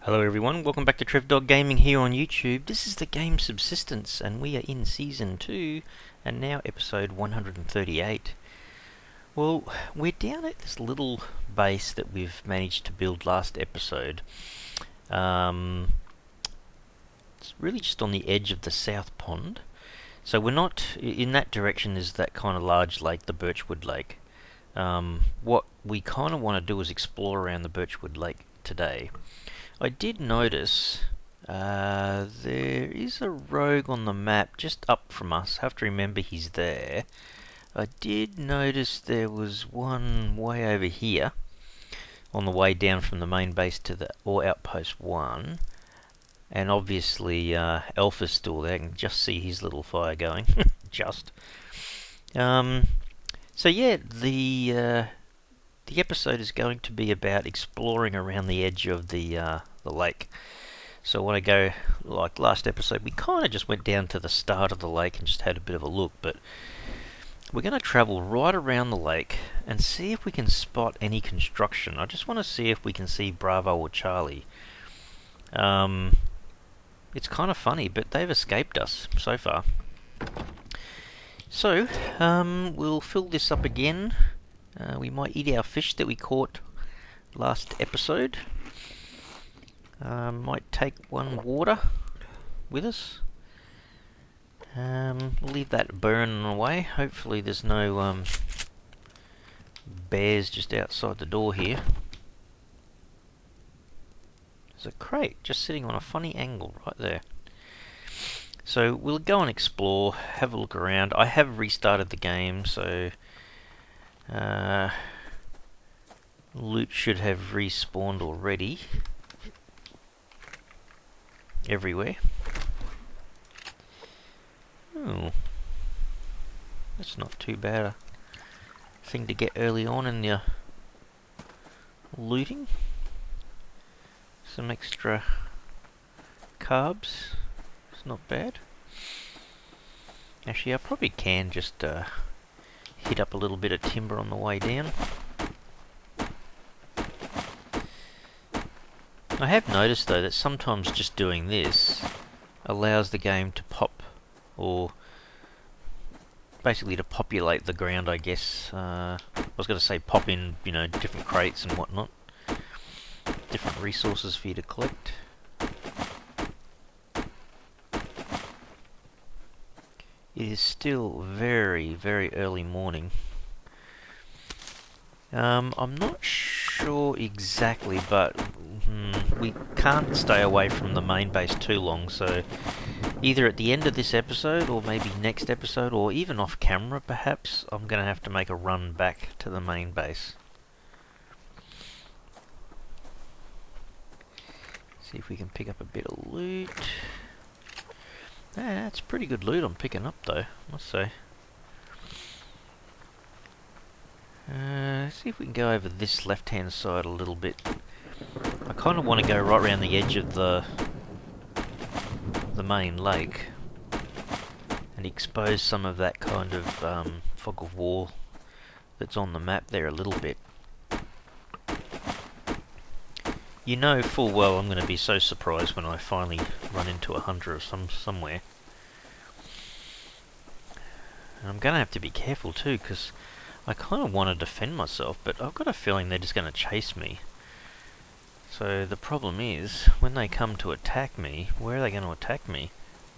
Hello everyone, welcome back to Trev Dog Gaming here on YouTube. This is the game Subsistence and we are in Season 2 and now episode 138. Well, we're down at this little base that we've managed to build last episode. It's really just on the edge of the South Pond. So we're not, in that direction is that kind of large lake, the Birchwood Lake. What we kind of want to do is explore around the Birchwood Lake today. I did notice there is a rogue on the map just up from us. Have to remember he's there. I did notice there was one way over here on the way down from the main base to the outpost 1. And obviously Alpha's still there. I can just see his little fire going. just. So yeah, the episode is going to be about exploring around the edge of the lake. So when I go, like last episode, we kind of just went down to the start of the lake and just had a bit of a look, but we're going to travel right around the lake and see if we can spot any construction. I just want to see if we can see Bravo or Charlie. It's kind of funny, but they've escaped us so far. So, we'll fill this up again. We might eat our fish that we caught last episode. Might take one water with us. We'll leave that burning away. Hopefully there's no bears just outside the door here. There's a crate just sitting on a funny angle right there. So we'll go and explore, have a look around. I have restarted the game, so loot should have respawned already everywhere. Oh, that's not too bad a thing to get early on in your looting. Some extra carbs, it's not bad. Actually, I probably can just hit up a little bit of timber on the way down. I have noticed though that sometimes just doing this allows the game to pop, or basically to populate the ground, I guess. I was going to say pop in, different crates and whatnot. Different resources for you to collect. It is still very, very early morning. I'm not sure exactly, but we can't stay away from the main base too long, so either at the end of this episode, or maybe next episode, or even off camera perhaps, I'm going to have to make a run back to the main base. See if we can pick up a bit of loot. That's pretty good loot I'm picking up though, I must say. See if we can go over this left hand side a little bit. I kind of want to go right around the edge of the main lake and expose some of that kind of fog of war that's on the map there a little bit. You know full well I'm going to be so surprised when I finally run into a hunter of somewhere. And I'm going to have to be careful too, because I kind of want to defend myself, but I've got a feeling they're just going to chase me. So the problem is, when they come to attack me, where are they going to attack me?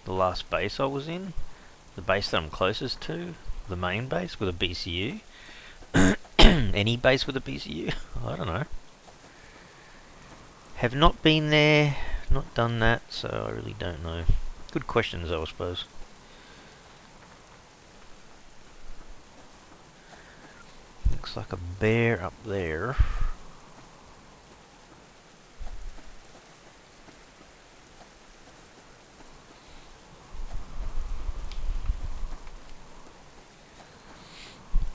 The last base I was in? The base that I'm closest to? The main base with a BCU? Any base with a BCU? I don't know. Have not been there, not done that, so I really don't know. Good questions though, I suppose. Looks like a bear up there.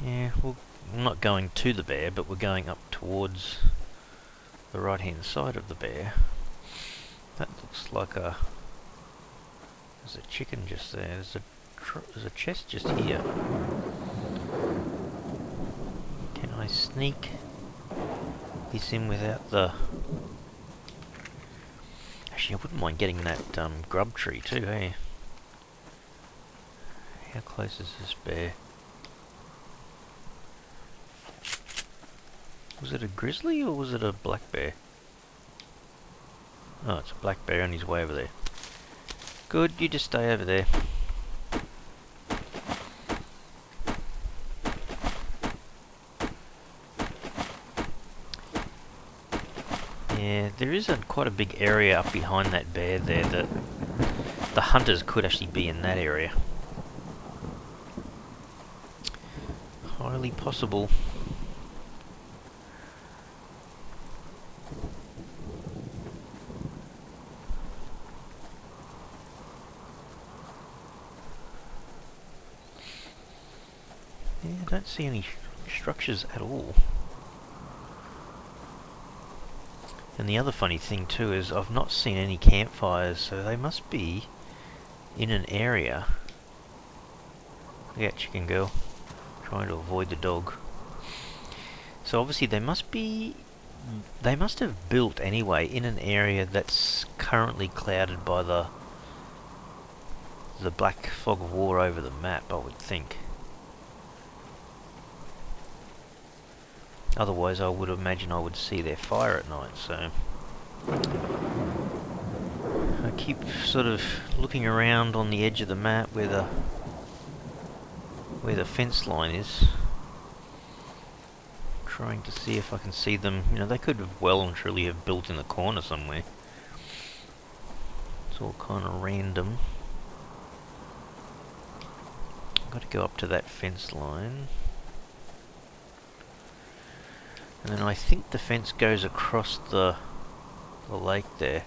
Yeah, well, I'm not going to the bear, but we're going up towards the right hand side of the bear. That looks like a... There's a chicken just there. There's a chest just here. Can I sneak this in without the Actually, I wouldn't mind getting that grub tree too, hey? How close is this bear? Was it a grizzly or was it a black bear? Oh, it's a black bear on his way over there. Good, you just stay over there. Yeah, there is quite a big area up behind that bear there that the hunters could actually be in that area. Highly possible. Yeah, I don't see any structures at all. And the other funny thing too is I've not seen any campfires, so they must be in an area. Yeah, chicken girl, trying to avoid the dog. So obviously they must have built anyway in an area that's currently clouded by the black fog of war over the map, I would think. Otherwise I would imagine I would see their fire at night, so I keep sort of looking around on the edge of the map where the fence line is, trying to see if I can see them. You know, they could have well and truly have built in the corner somewhere. It's all kind of random. I've got to go up to that fence line. And then I think the fence goes across the lake there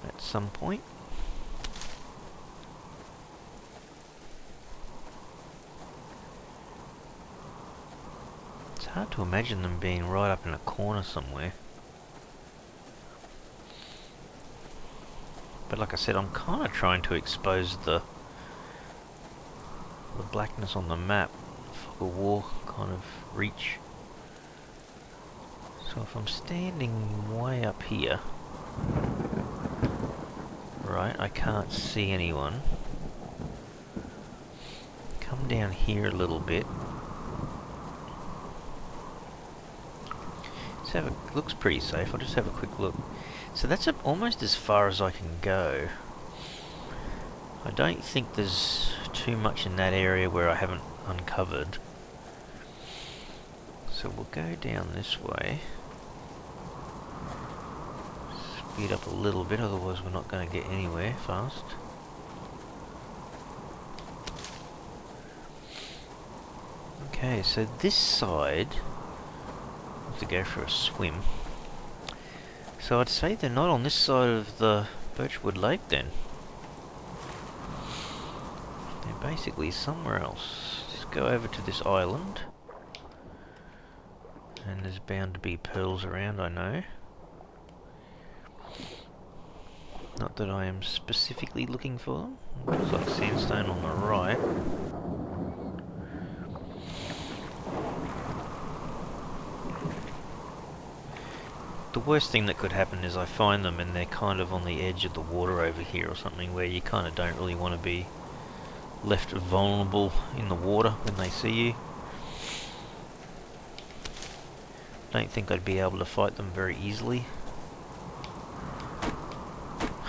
at some point. It's hard to imagine them being right up in a corner somewhere. But like I said, I'm kind of trying to expose the blackness on the map, fog of war kind of reach. So if I'm standing way up here, right, I can't see anyone. Come down here a little bit. Let's have a, looks pretty safe. I'll just have a quick look. So that's almost as far as I can go. I don't think there's too much in that area where I haven't uncovered. So we'll go down this way. Speed up a little bit, otherwise we're not going to get anywhere fast. Okay, so this side, I have to go for a swim. So I'd say they're not on this side of the Birchwood Lake then. They're basically somewhere else. Just go over to this island. And there's bound to be pearls around, I know. Not that I am specifically looking for them. Looks like sandstone on the right. The worst thing that could happen is I find them and they're kind of on the edge of the water over here or something, where you kind of don't really want to be left vulnerable in the water when they see you. Don't think I'd be able to fight them very easily.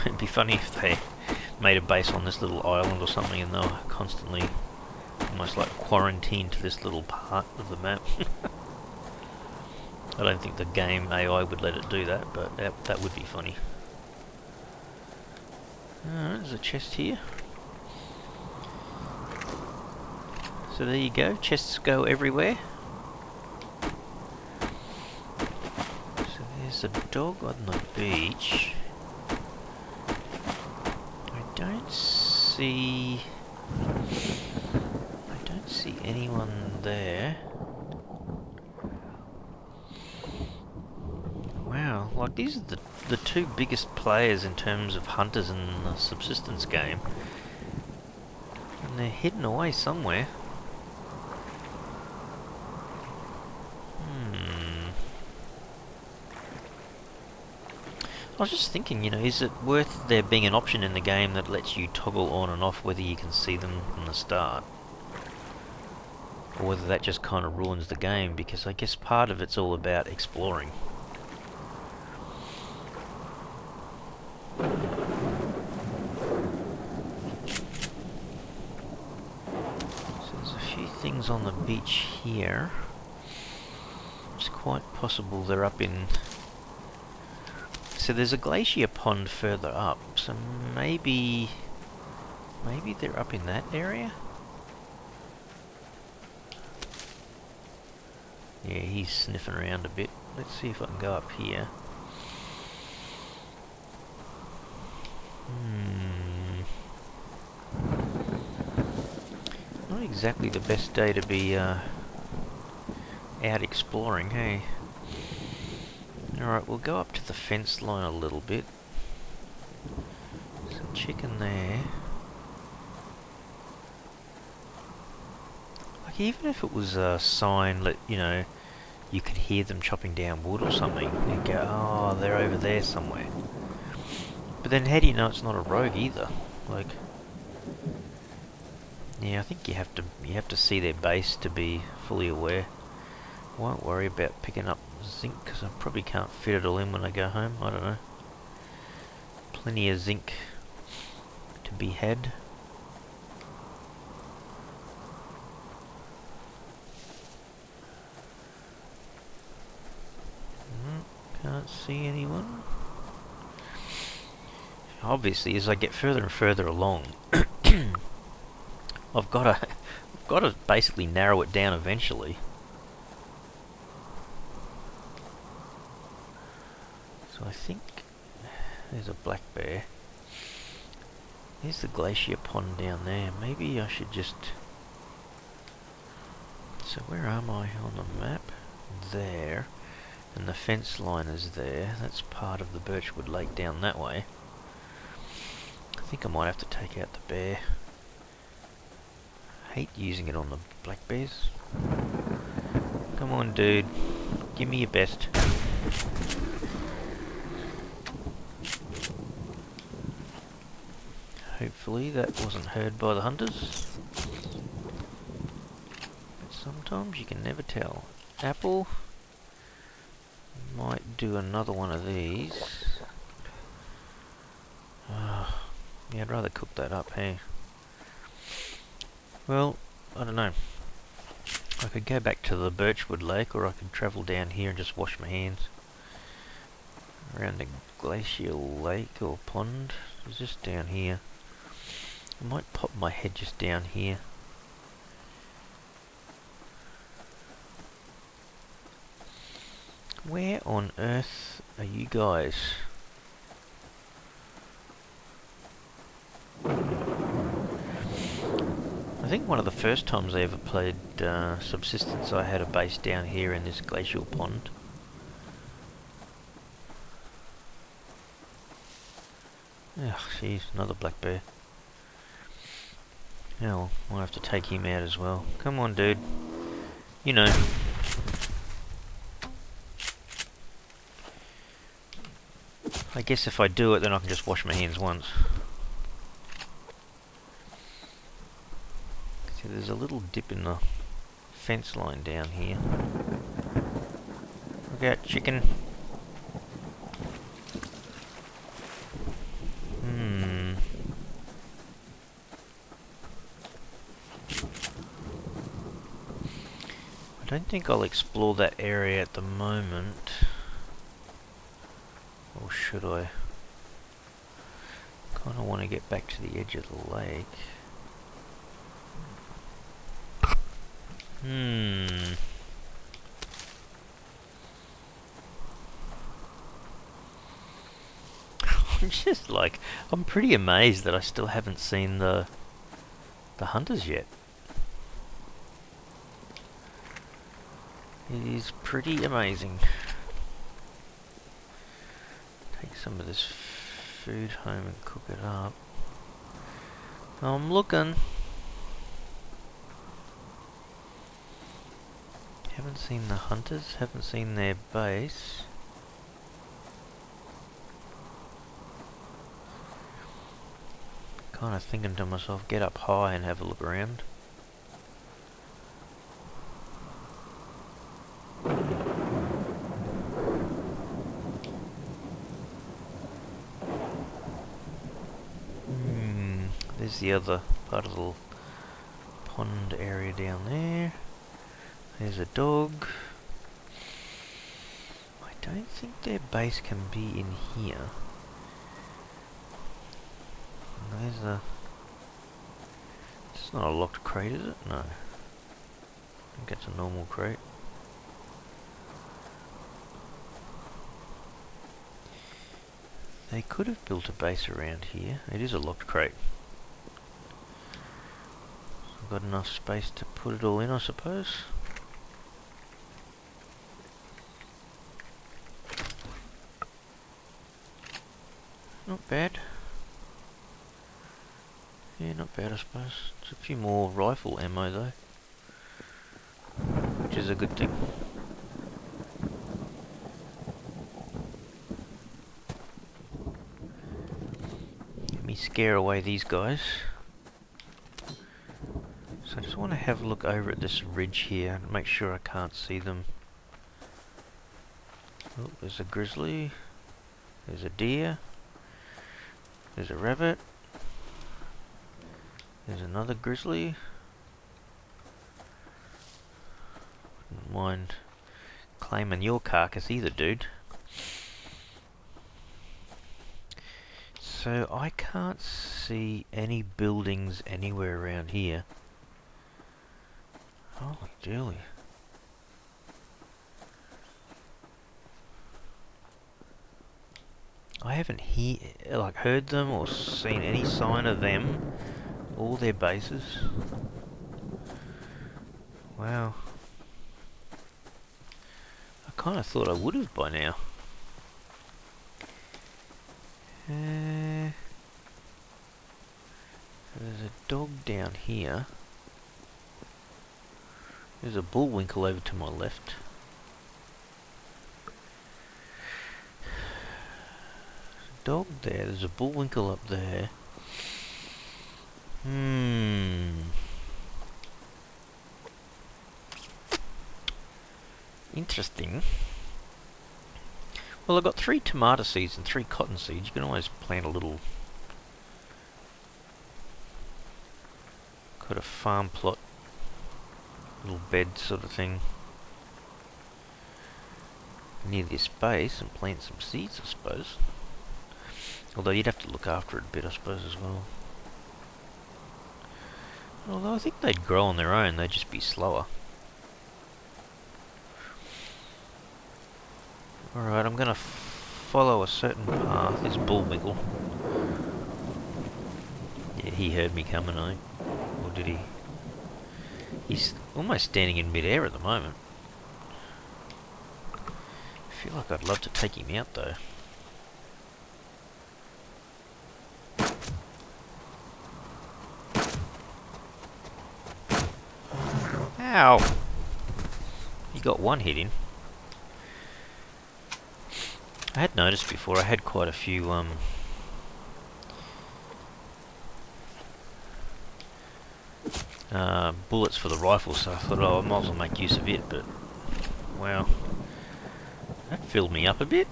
It'd be funny if they made a base on this little island or something and they were constantly almost like quarantined to this little part of the map. I don't think the game AI would let it do that, but that would be funny. Alright, there's a chest here. So there you go, chests go everywhere. So there's a dog on the beach. I don't see anyone there. Wow, like these are the two biggest players in terms of hunters in the Subsistence game. And they're hidden away somewhere. I was just thinking, is it worth there being an option in the game that lets you toggle on and off whether you can see them from the start? Or whether that just kind of ruins the game, because I guess part of it's all about exploring. So there's a few things on the beach here. It's quite possible they're up in... So there's a glacier pond further up, so maybe they're up in that area? Yeah, he's sniffing around a bit. Let's see if I can go up here. Not exactly the best day to be out exploring, hey? Alright, we'll go up to the fence line a little bit. Some chicken there. Like, even if it was a sign that, you could hear them chopping down wood or something, you'd go, oh, they're over there somewhere. But then how do you know it's not a rogue either? Like, yeah, I think you have to see their base to be fully aware. Won't worry about picking up zinc, because I probably can't fit it all in when I go home. I don't know. Plenty of zinc to be had. Can't see anyone. Obviously, as I get further and further along, I've got to basically narrow it down eventually. So I think there's a black bear. There's the glacier pond down there. Maybe I should just... So where am I on the map? There. And the fence line is there. That's part of the Birchwood Lake down that way. I think I might have to take out the bear. Hate using it on the black bears. Come on, dude. Give me your best. Hopefully that wasn't heard by the hunters. But sometimes you can never tell. Apple. Might do another one of these. Yeah, I'd rather cook that up, hey? Well, I don't know. I could go back to the Birchwood Lake, or I could travel down here and just wash my hands. Around the glacial lake or pond. It's just down here. I might pop my head just down here. Where on earth are you guys? I think one of the first times I ever played Subsistence, I had a base down here in this glacial pond. Ugh, jeez, another black bear. Yeah, well, I'll have to take him out as well. Come on, dude. You know. I guess if I do it, then I can just wash my hands once. See, there's a little dip in the fence line down here. Look out, chicken. I don't think I'll explore that area at the moment. Or should I? Kind of want to get back to the edge of the lake. I'm just like, I'm pretty amazed that I still haven't seen the hunters yet. It is pretty amazing. Take some of this food home and cook it up. I'm looking. Haven't seen the hunters, haven't seen their base. kind of thinking to myself, get up high and have a look around. There's the other part of the pond area down there. There's a dog. I don't think their base can be in here. There's a... It's not a locked crate, is it? No. I think it's a normal crate. They could have built a base around here. It is a locked crate. I've got enough space to put it all in, I suppose. Not bad. Yeah, not bad, I suppose. It's a few more rifle ammo though, which is a good thing. Let me scare away these guys. So I just want to have a look over at this ridge here and make sure I can't see them. Oh, there's a grizzly. There's a deer. There's a rabbit. There's another grizzly. Wouldn't mind claiming your carcass either, dude. So I can't see any buildings anywhere around here. Holy dooly. I haven't heard them or seen any sign of them or their bases. Wow. I kind of thought I would have by now. There's a dog down here. There's a bullwinkle over to my left. Dog there, there's a bullwinkle up there. Interesting. Well, I've got 3 tomato seeds and 3 cotton seeds. You can always plant a little kind of farm plot, little bed sort of thing near this base and plant some seeds, I suppose. Although you'd have to look after it a bit, I suppose, as well. Although I think they'd grow on their own, they'd just be slower. Alright, I'm gonna follow a certain path. There's Bullwinkle. Yeah, he heard me coming, I think. Or did he? He's almost standing in mid-air at the moment. I feel like I'd love to take him out, though. Ow! He got one hit in. I had noticed before I had quite a few bullets for the rifle, so I thought, oh, I might as well make use of it, but wow, that filled me up a bit.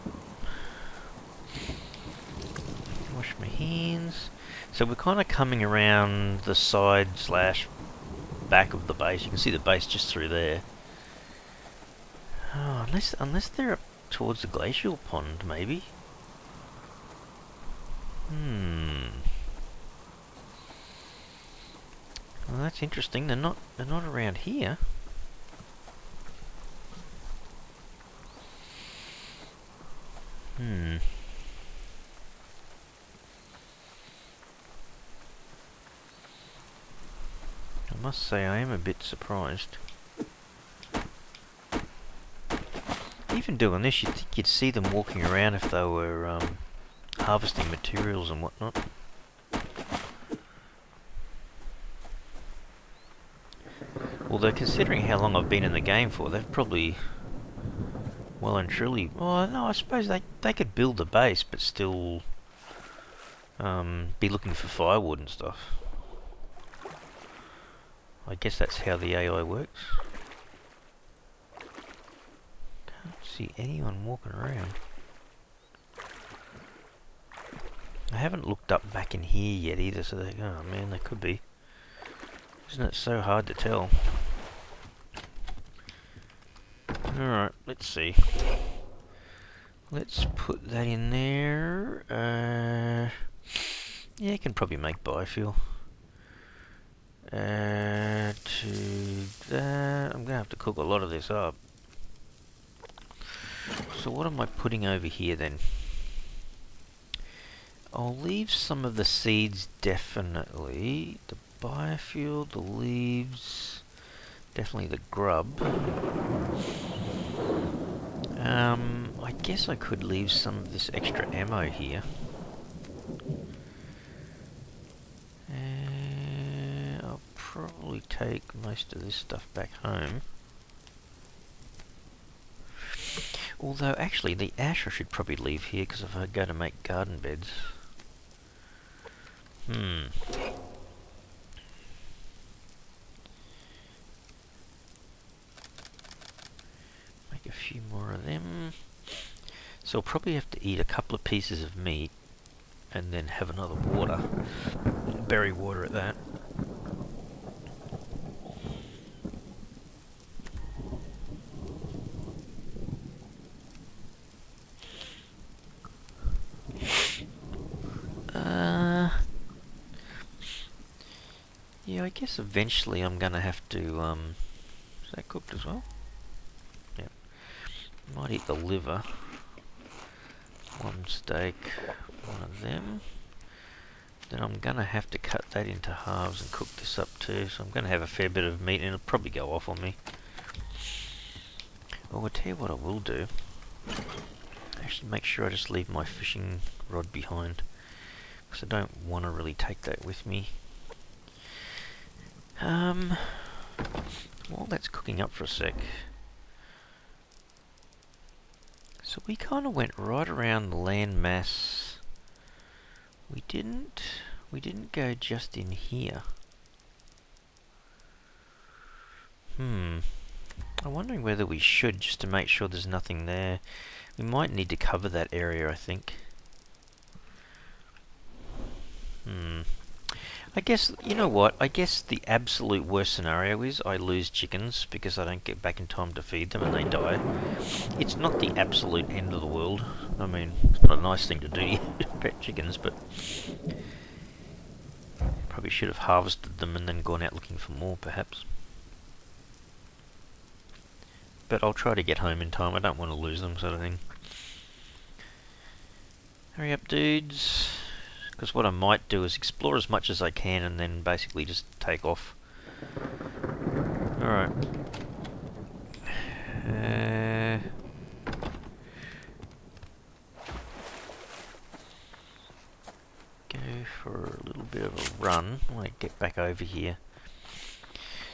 Wash my hands. So we're kind of coming around the side / back of the base. You can see the base just through there. Oh, unless they're up towards the glacial pond, maybe. Well, that's interesting. They're not around here. I must say I am a bit surprised. Even doing this, you'd think you'd see them walking around if they were harvesting materials and whatnot. Although considering how long I've been in the game for, they've probably well and truly... Well, no, I suppose they could build a base, but still be looking for firewood and stuff. I guess that's how the AI works. Can't see anyone walking around. I haven't looked up back in here yet either, so they, oh man, they could be. Isn't it so hard to tell? Alright, let's see. Let's put that in there. Yeah, I can probably make biofuel. To that, I'm going to have to cook a lot of this up. So what am I putting over here then? I'll leave some of the seeds definitely. The biofuel, the leaves, definitely the grub. I guess I could leave some of this extra ammo here. I'll probably take most of this stuff back home. Although, actually, the ash I should probably leave here, because if I go to make garden beds... Make a few more of them. So I'll probably have to eat a couple of pieces of meat, and then have another water. Berry water at that. Yeah, I guess eventually I'm gonna have to, is that cooked as well? Yeah. Might eat the liver. One steak, one of them. Then I'm gonna have to cut that into halves and cook this up too, so I'm gonna have a fair bit of meat and it'll probably go off on me. Well, I'll tell you what I will do. Actually make sure I just leave my fishing rod behind, because I don't want to really take that with me. While that's cooking up for a sec, so we kind of went right around the land mass. We didn't go just in here. I'm wondering whether we should, just to make sure there's nothing there. We might need to cover that area, I think. I guess, you know what, I guess the absolute worst scenario is I lose chickens because I don't get back in time to feed them and they die. It's not the absolute end of the world. I mean, it's not a nice thing to do to pet chickens, but probably should have harvested them and then gone out looking for more, perhaps. But I'll try to get home in time. I don't want to lose them, sort of thing. Hurry up, dudes. Because what I might do is explore as much as I can and then basically just take off. Alright. Go for a little bit of a run when I get back over here.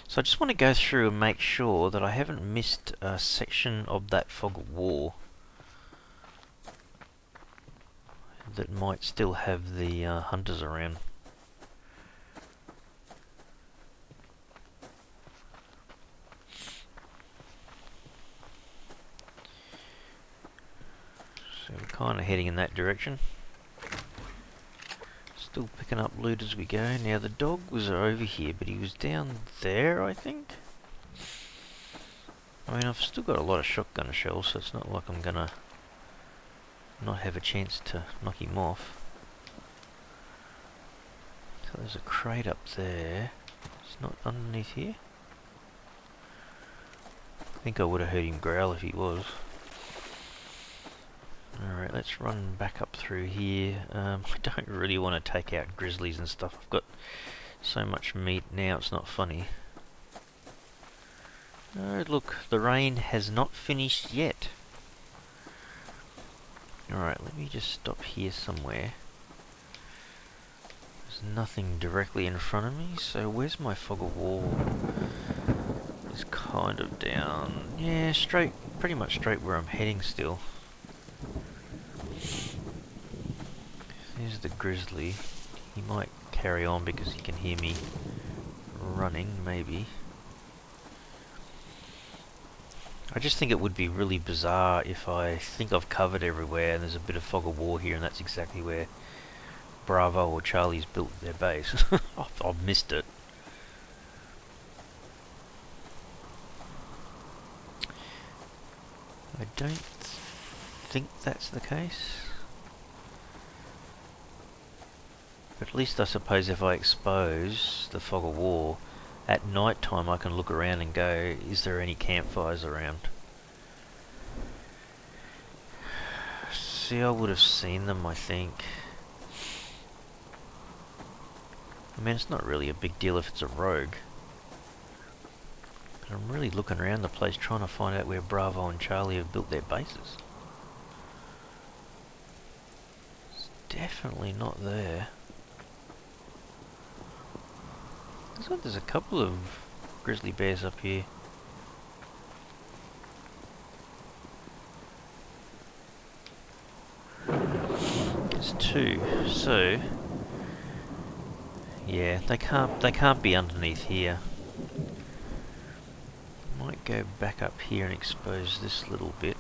So I just want to go through and make sure that I haven't missed a section of that fog of war that might still have the hunters around. So we're kind of heading in that direction. Still picking up loot as we go. Now the dog was over here, but he was down there, I think. I mean, I've still got a lot of shotgun shells, so it's not like I'm gonna not have a chance to knock him off. So there's a crate up there. It's not underneath here. I think I would have heard him growl if he was. Alright, let's run back up through here. I don't really want to take out grizzlies and stuff. I've got so much meat now, it's not funny. Oh, look, the rain has not finished yet. Alright, let me just stop here somewhere. There's nothing directly in front of me, so where's my fog of war? It's kind of down, yeah, straight, pretty much straight where I'm heading still. There's the grizzly. He might carry on because he can hear me running, maybe. I just think it would be really bizarre if I think I've covered everywhere and there's a bit of fog of war here and that's exactly where Bravo or Charlie's built their base. I've missed it. I don't think that's the case. But at least I suppose if I expose the fog of war, at night time I can look around and go, is there any campfires around? See, I would have seen them, I think. I mean, it's not really a big deal if it's a rogue. But I'm really looking around the place trying to find out where Bravo and Charlie have built their bases. It's definitely not there. Looks like there's a couple of grizzly bears up here. There's two, so yeah, they can't be underneath here. Might go back up here and expose this little bit.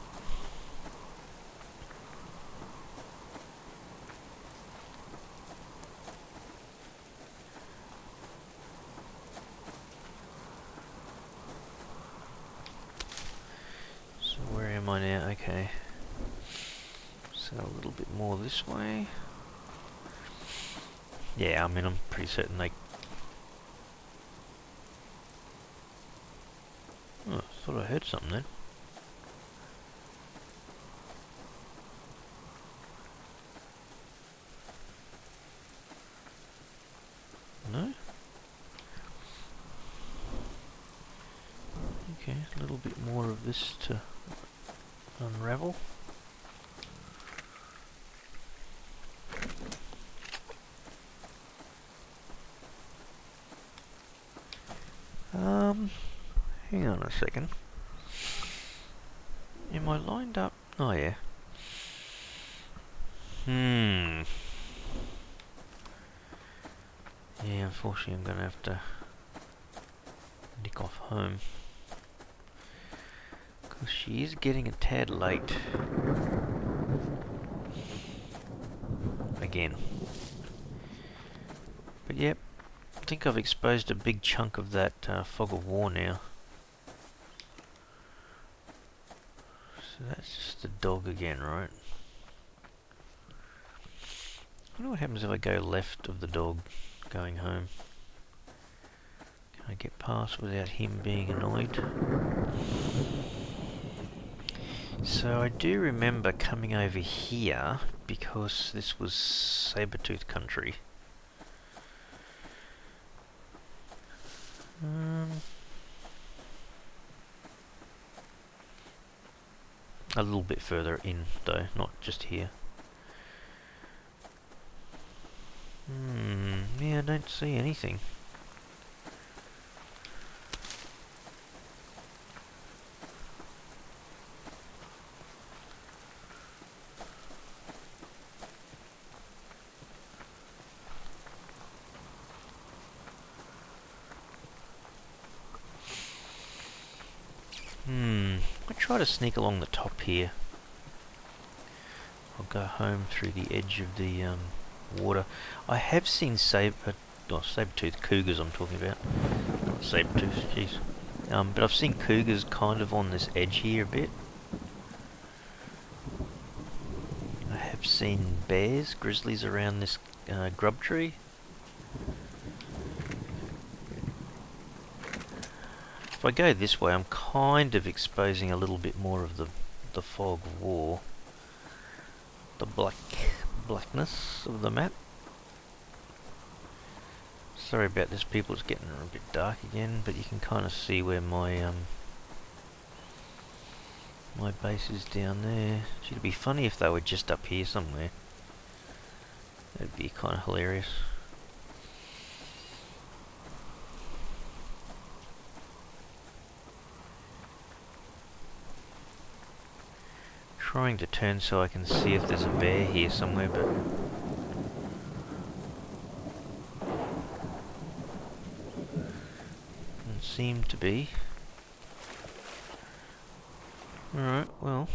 So where am I now? Okay. So a little bit more this way. Yeah, I mean, I'm pretty certain they... Oh, I thought I heard something then. No? Okay, a little bit more of this to unravel. Hang on a second. Am I lined up? Oh yeah. Yeah, unfortunately I'm gonna have to nick off home. Because she is getting a tad late. Again. But yep, I think I've exposed a big chunk of that fog of war now. So that's just the dog again, right? I wonder what happens if I go left of the dog going home. Can I get past without him being annoyed? So I do remember coming over here because this was saber-tooth country. A little bit further in though, not just here. Yeah, I don't see anything. I'll try to sneak along the top here. I'll go home through the edge of the water. I have seen saber-tooth cougars I'm talking about. Not saber-tooth, jeez. But I've seen cougars kind of on this edge here a bit. I have seen bears, grizzlies around this grub tree. If I go this way, I'm kind of exposing a little bit more of the fog of war. The blackness of the map. Sorry about this, people, it's getting a bit dark again, but you can kind of see where my my base is down there. It'd be funny if they were just up here somewhere. That'd be kind of hilarious. Trying to turn so I can see if there's a bear here somewhere, but seem to be. Alright, well.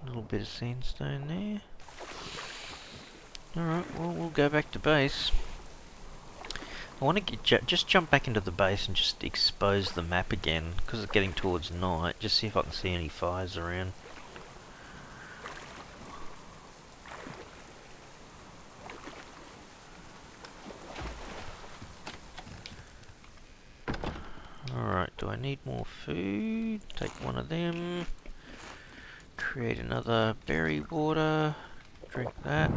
A little bit of sandstone there. Alright, well, we'll go back to base. I want to just jump back into the base and just expose the map again, because it's getting towards night, just see if I can see any fires around. Alright, do I need more food? Take one of them. Create another berry water. Drink that.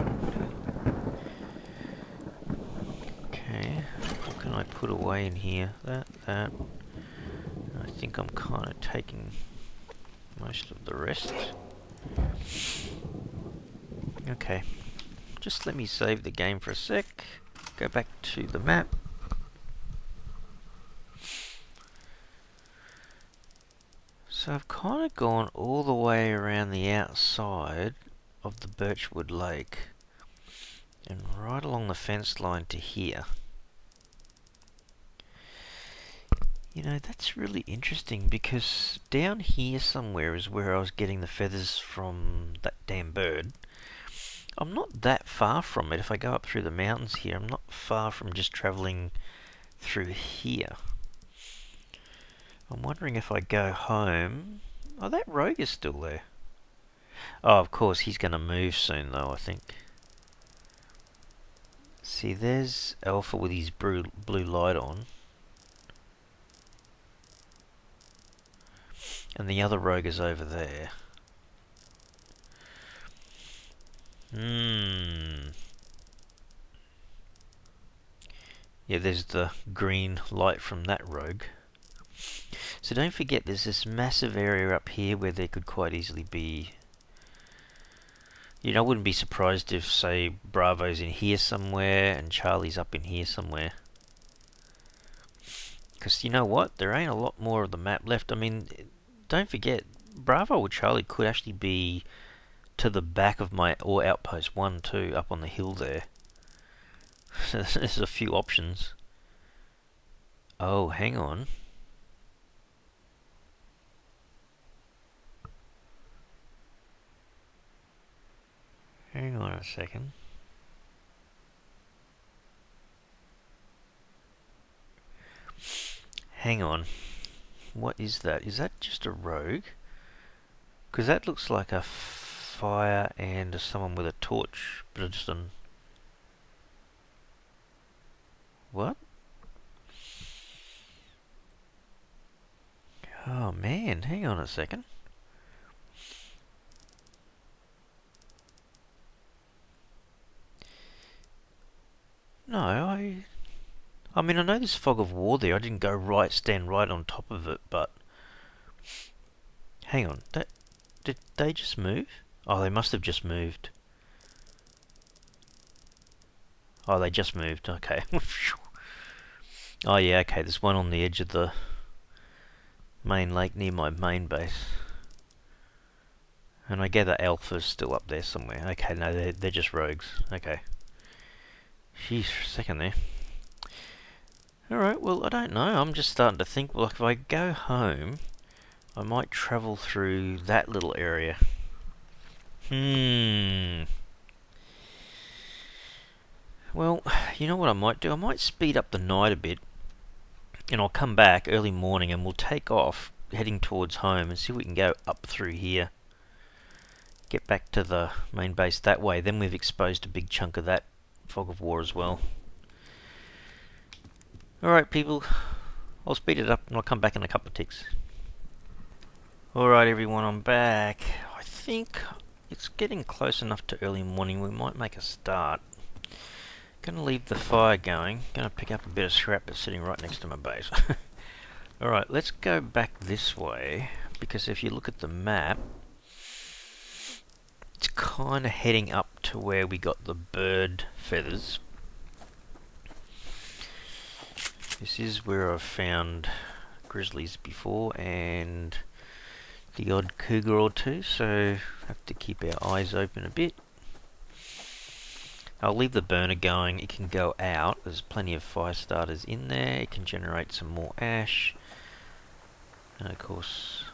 Okay, what can I put away in here? That. I think I'm kind of taking most of the rest. Okay, just let me save the game for a sec. Go back to the map. So I've kind of gone all the way around the outside of the Birchwood Lake and right along the fence line to here. You know, that's really interesting because down here somewhere is where I was getting the feathers from that damn bird. I'm not that far from it. If I go up through the mountains here, I'm not far from just travelling through here. I'm wondering if I go home... Oh, that rogue is still there. Oh, of course, he's going to move soon though, I think. See, there's Alpha with his blue light on. And the other rogue is over there. Yeah, there's the green light from that rogue. So don't forget, there's this massive area up here where there could quite easily be... You know, I wouldn't be surprised if, say, Bravo's in here somewhere and Charlie's up in here somewhere. Because you know what? There ain't a lot more of the map left. I mean, don't forget, Bravo or Charlie could actually be to the back of my... Or Outpost 1 too, up on the hill there. So there's a few options. Oh, hang on. Hang on a second. Hang on. What is that? Is that just a rogue? Because that looks like a fire and someone with a torch. But just an... What? Oh man, hang on a second. No, I mean, I know there's fog of war there. I didn't stand right on top of it, but... Hang on, did they just move? Oh, they must have just moved. Oh, they just moved, okay. Oh yeah, okay, there's one on the edge of the main lake near my main base. And I gather Alpha's still up there somewhere. Okay, no, they're just rogues. Okay. Jeez, for a second there. Alright, well, I don't know. I'm just starting to think, well, if I go home, I might travel through that little area. Well, you know what I might do? I might speed up the night a bit, and I'll come back early morning and we'll take off, heading towards home, and see if we can go up through here. Get back to the main base that way. Then we've exposed a big chunk of that fog of war as well. Alright people, I'll speed it up and I'll come back in a couple of ticks. Alright everyone, I'm back. I think it's getting close enough to early morning, we might make a start. Gonna leave the fire going, gonna pick up a bit of scrap that's sitting right next to my base. Alright, let's go back this way, because if you look at the map, it's kind of heading up to where we got the bird feathers. This is where I've found grizzlies before and the odd cougar or two, so have to keep our eyes open a bit. I'll leave the burner going. It can go out. There's plenty of fire starters in there. It can generate some more ash. And of course,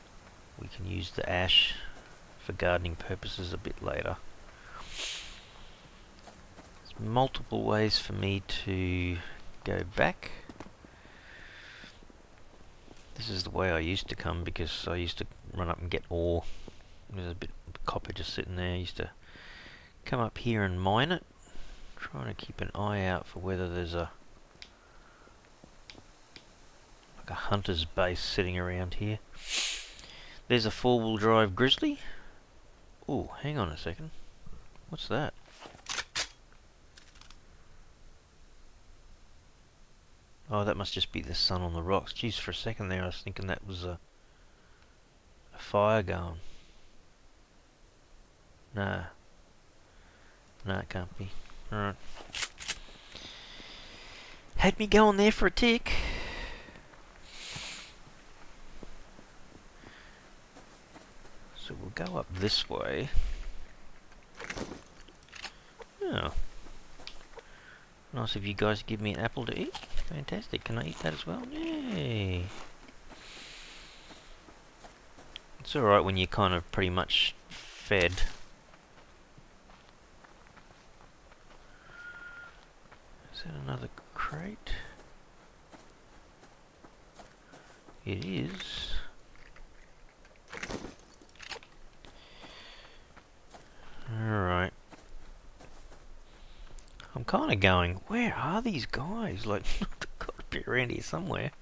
we can use the ash for gardening purposes a bit later. There's multiple ways for me to go back. This is the way I used to come because I used to run up and get ore. There's a bit of copper just sitting there. I used to come up here and mine it. Trying to keep an eye out for whether there's a hunter's base sitting around here. There's a four-wheel drive grizzly. Oh, hang on a second. What's that? Oh, that must just be the sun on the rocks. Jeez, for a second there I was thinking that was a fire going. Nah. Nah, it can't be. Alright. Had me going there for a tick. So we'll go up this way. Oh. Nice of you guys to give me an apple to eat. Fantastic. Can I eat that as well? Yay. It's alright when you're kind of pretty much fed. Is that another crate? It is. Alright. I'm kind of going, where are these guys? Like, they've got to be around here somewhere.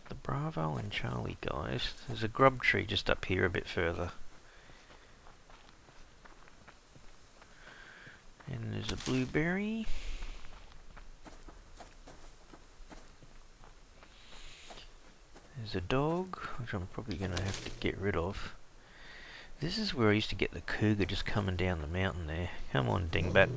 The Bravo and Charlie guys. There's a grub tree just up here a bit further. And there's a blueberry. There's a dog, which I'm probably going to have to get rid of. This is where I used to get the cougar just coming down the mountain there. Come on, dingbat.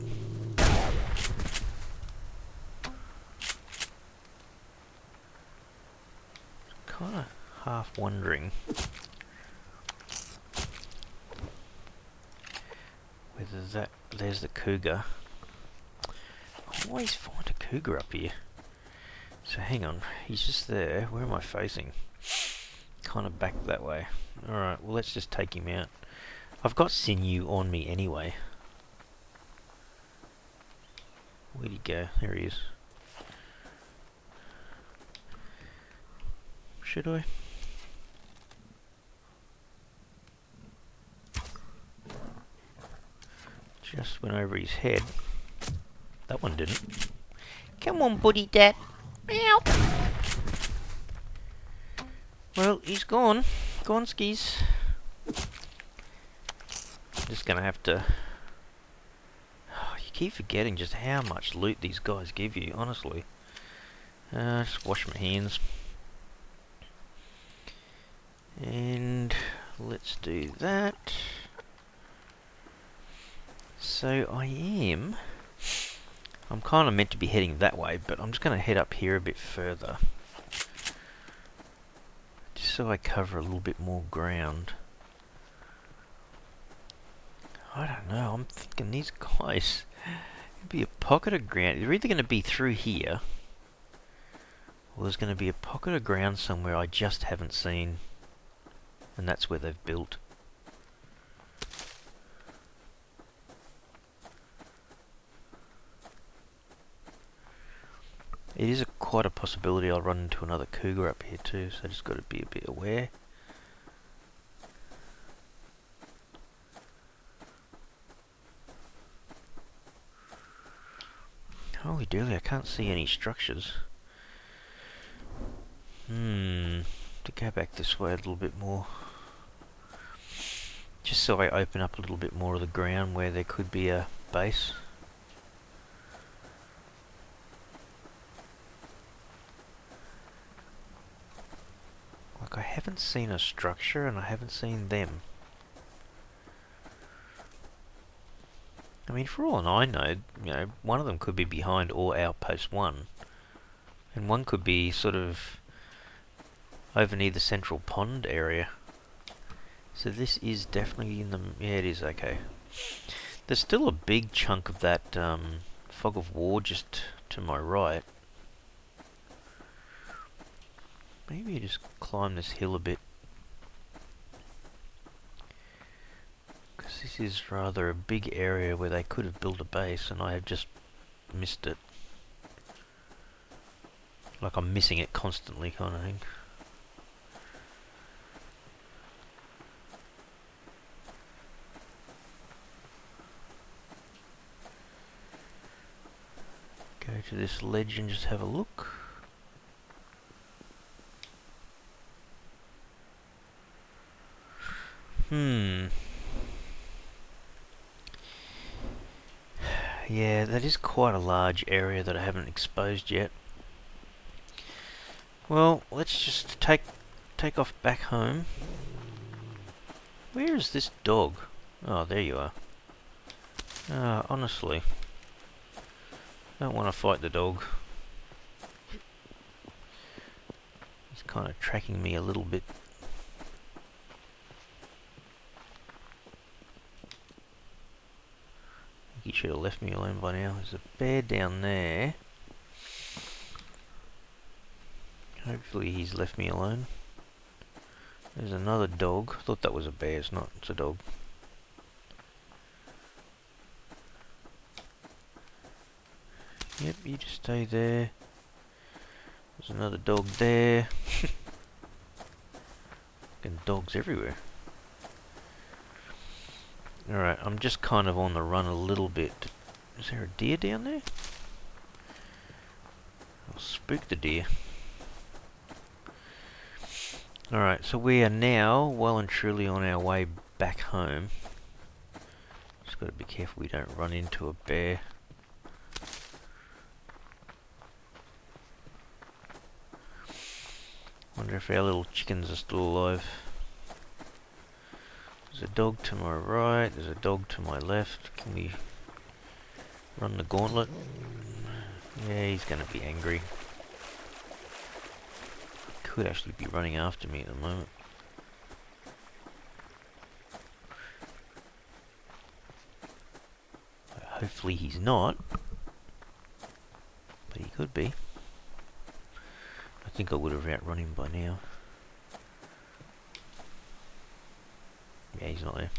Kind of half wondering whether there's the cougar. I always find a cougar up here. So hang on, he's just there. Where am I facing? Kind of back that way. Alright, well let's just take him out. I've got sinew on me anyway. Where'd he go? There he is. Should I? Just went over his head. That one didn't. Come on, buddy dad. Meow. Well, he's gone. Gone skis. Just gonna have to... Oh, you keep forgetting just how much loot these guys give you, honestly. Just wash my hands. And let's do that. So I'm kind of meant to be heading that way, but I'm just going to head up here a bit further. Just so I cover a little bit more ground. I don't know, I'm thinking these guys, it'd be a pocket of ground. They're either going to be through here, or there's going to be a pocket of ground somewhere I just haven't seen. And that's where they've built. It is quite a possibility I'll run into another cougar up here too, so I just got to be a bit aware. Holy dooly, I can't see any structures. To go back this way a little bit more. Just so I open up a little bit more of the ground where there could be a base. Like, I haven't seen a structure and I haven't seen them. I mean, for all I know, you know, one of them could be behind or outpost 1. And one could be sort of over near the central pond area. So this is definitely in the... Yeah, it is, okay. There's still a big chunk of that fog of war just to my right. Maybe you just climb this hill a bit. Because this is rather a big area where they could have built a base and I have just missed it. Like I'm missing it constantly, kind of thing. Go to this ledge and just have a look. Yeah, that is quite a large area that I haven't exposed yet. Well, let's just take off back home. Where is this dog? Oh, there you are. Honestly, don't want to fight the dog. He's kind of tracking me a little bit. He should have left me alone by now. There's a bear down there. Hopefully he's left me alone. There's another dog. I thought that was a bear. It's not. It's a dog. Yep, you just stay there. There's another dog there. Fucking dogs everywhere. Alright, I'm just kind of on the run a little bit. Is there a deer down there? I'll spook the deer. Alright, so we are now well and truly on our way back home. Just gotta be careful we don't run into a bear. Wonder if our little chickens are still alive. There's a dog to my right, there's a dog to my left. Can we run the gauntlet? Yeah, he's gonna be angry. Could actually be running after me at the moment. Hopefully he's not, but he could be. I think I would have outrun him by now. Yeah, he's not there.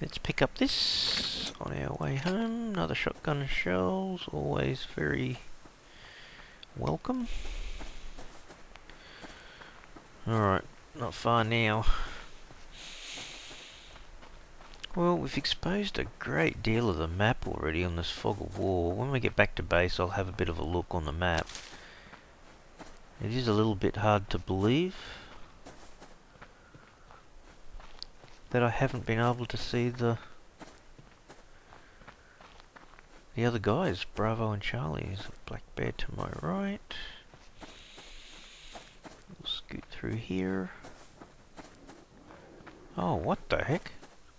Let's pick up this on our way home. Another shotgun shells, always very welcome. Alright, not far now. Well, we've exposed a great deal of the map already on this fog of war. When we get back to base, I'll have a bit of a look on the map. It is a little bit hard to believe that I haven't been able to see the other guys, Bravo and Charlie. There's a black bear to my right. We'll scoot through here. Oh, what the heck?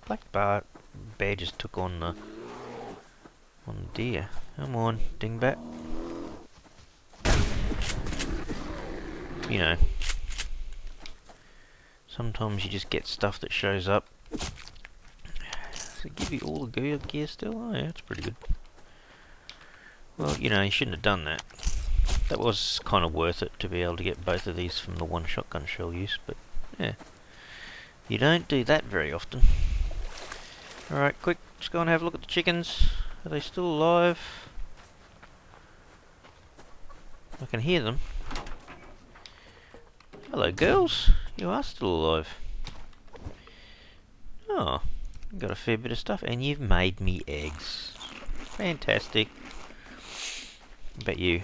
Black bear just took on the deer. Come on, dingbat. You know, sometimes you just get stuff that shows up. Does it give you all the gear still? Oh yeah, that's pretty good. Well, you know, you shouldn't have done that. That was kind of worth it to be able to get both of these from the one shotgun shell use, but yeah. You don't do that very often. Alright, quick, just go and have a look at the chickens. Are they still alive? I can hear them. Hello girls, you are still alive. Oh, you got a fair bit of stuff, and you've made me eggs. Fantastic. Bet you.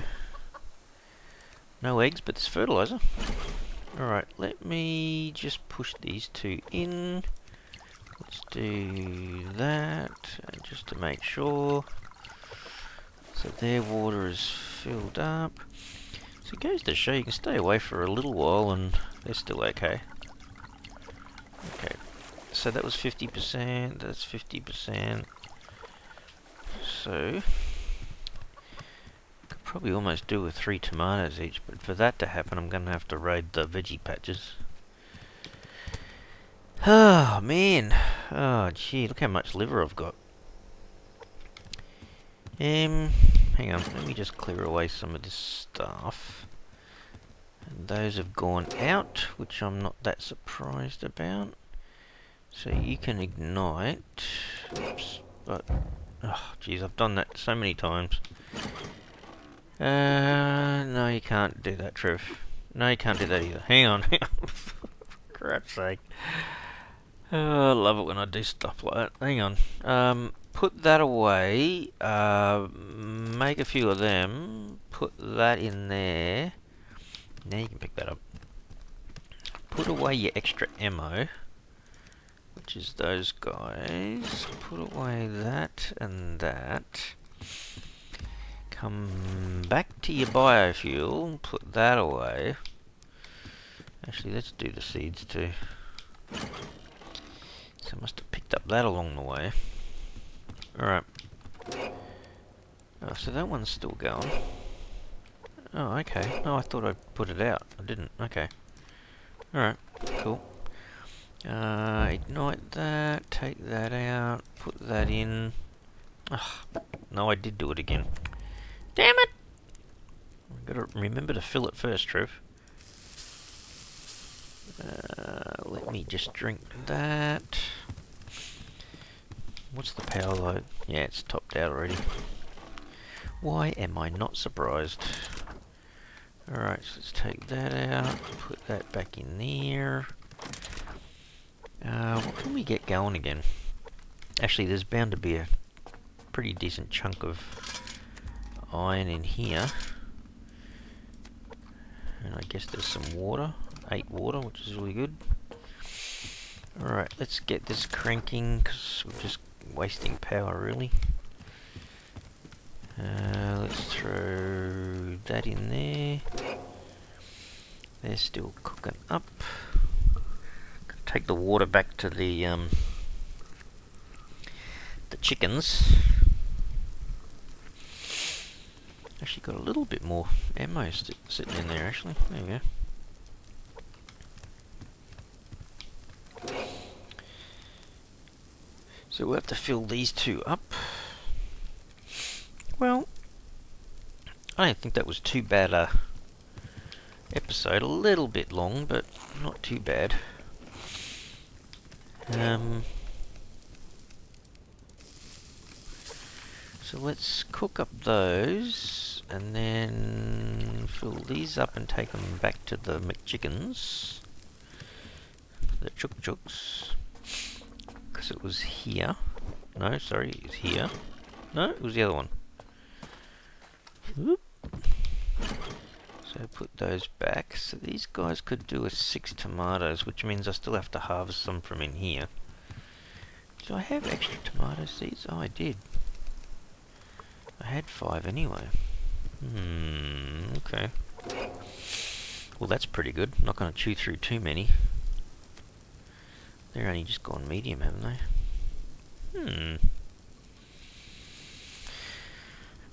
No eggs, but there's fertilizer. Alright, let me just push these two in. Let's do that, and just to make sure. So their water is filled up. So it goes to show you can stay away for a little while and they're still okay. Okay, so that was 50%, that's 50%. So, could probably almost do with 3 tomatoes each, but for that to happen I'm going to have to raid the veggie patches. Oh man, oh gee, look how much liver I've got. Hang on, let me just clear away some of this stuff. And those have gone out, which I'm not that surprised about. So you can ignite. Oops, but oh, geez, I've done that so many times. No, you can't do that, Trev. No, you can't do that either. Hang on, hang on. For crap's sake. Oh, I love it when I do stuff like that. Hang on. Put that away. Make a few of them. Put that in there. Now you can pick that up. Put away your extra ammo, which is those guys. Put away that and that. Come back to your biofuel. Put that away. Actually, let's do the seeds too. So I must have picked up that along the way. Alright. Oh, so that one's still going. Oh, okay. Oh, I thought I'd put it out. I didn't. Okay. Alright, cool. Ignite that, take that out, put that in. Ugh, no, I did do it again. Damn it! I've got to remember to fill it first, Trev. Let me just drink that. What's the power load? Yeah, it's topped out already. Why am I not surprised? Alright, so let's take that out, put that back in there. What can we get going again? Actually, there's bound to be a pretty decent chunk of iron in here. And I guess there's some water. 8 water, which is really good. Alright, let's get this cranking, because we're just wasting power, really. Let's throw that in there. They're still cooking up. Take the water back to the chickens. Actually got a little bit more ammo sitting in there, actually. There we go. So we'll have to fill these two up. Well, I don't think that was too bad a episode. A little bit long, but not too bad. So let's cook up those, and then fill these up and take them back to the McChickens. The Chook Chooks. Because it was here. No, sorry, it was here. No, it was the other one. Whoop. So put those back. So these guys could do a 6 tomatoes, which means I still have to harvest some from in here. Do I have extra tomato seeds? Oh, I did. I had 5 anyway. Okay. Well, that's pretty good. I'm not going to chew through too many. They're only just gone medium, haven't they?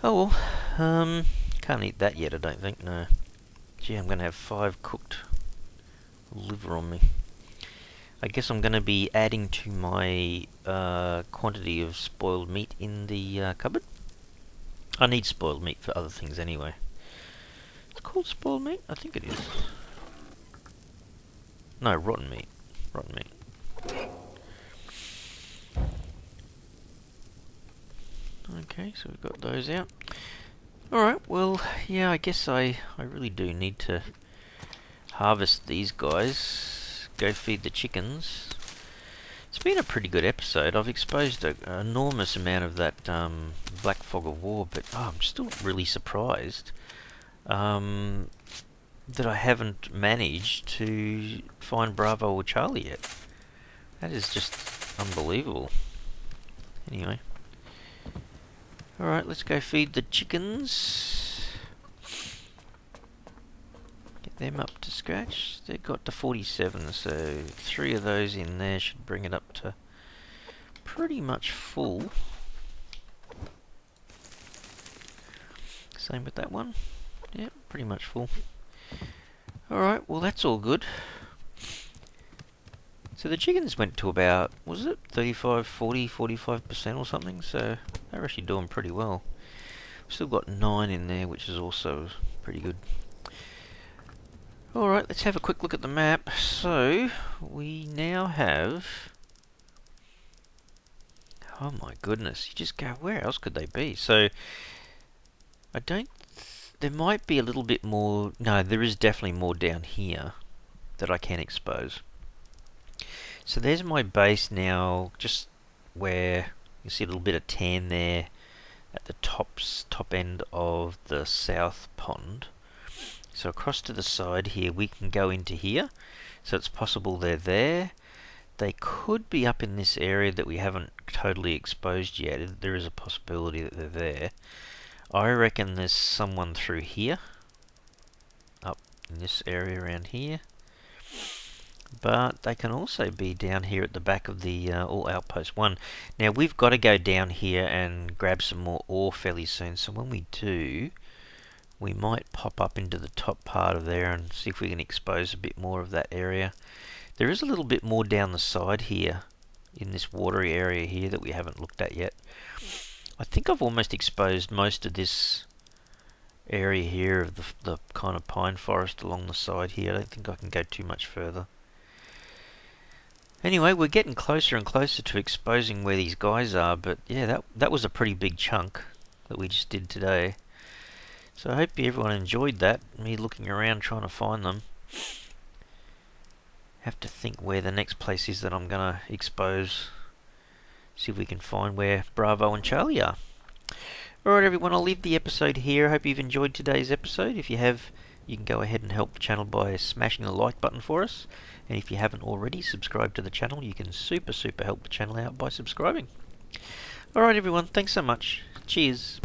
Oh well. Can't eat that yet, I don't think, no. Gee, I'm going to have 5 cooked liver on me. I guess I'm going to be adding to my quantity of spoiled meat in the cupboard. I need spoiled meat for other things anyway. It's called spoiled meat? I think it is. No, rotten meat. Rotten meat. Okay, so we've got those out. Alright, well, yeah, I guess I really do need to harvest these guys. Go feed the chickens. It's been a pretty good episode. I've exposed an enormous amount of that black fog of war, but I'm still really surprised that I haven't managed to find Bravo or Charlie yet. That is just unbelievable. Anyway. Alright, let's go feed the chickens. Get them up to scratch. They've got to 47, so 3 of those in there should bring it up to pretty much full. Same with that one. Yeah, pretty much full. Alright, well that's all good. So the chickens went to about, was it 35, 40, 45% or something, so they're actually doing pretty well. Still got 9 in there, which is also pretty good. Alright, let's have a quick look at the map. So, we now have... Oh my goodness, you just go, where else could they be? So, I don't... There might be a little bit more... No, there is definitely more down here that I can expose. So there's my base now, just where you see a little bit of tan there at the top end of the south pond. So across to the side here, we can go into here. So it's possible they're there. They could be up in this area that we haven't totally exposed yet. There is a possibility that they're there. I reckon there's someone through here, up in this area around here. But they can also be down here at the back of the All Outpost 1. Now we've got to go down here and grab some more ore fairly soon. So when we do, we might pop up into the top part of there and see if we can expose a bit more of that area. There is a little bit more down the side here, in this watery area here that we haven't looked at yet. I think I've almost exposed most of this area here of the kind of pine forest along the side here. I don't think I can go too much further. Anyway, we're getting closer and closer to exposing where these guys are, but yeah, that was a pretty big chunk that we just did today. So I hope everyone enjoyed that, me looking around trying to find them. Have to think where the next place is that I'm going to expose. See if we can find where Bravo and Charlie are. Alright everyone, I'll leave the episode here. I hope you've enjoyed today's episode. If you have, you can go ahead and help the channel by smashing the like button for us. And if you haven't already subscribed to the channel, you can super help the channel out by subscribing. Alright everyone, thanks so much. Cheers.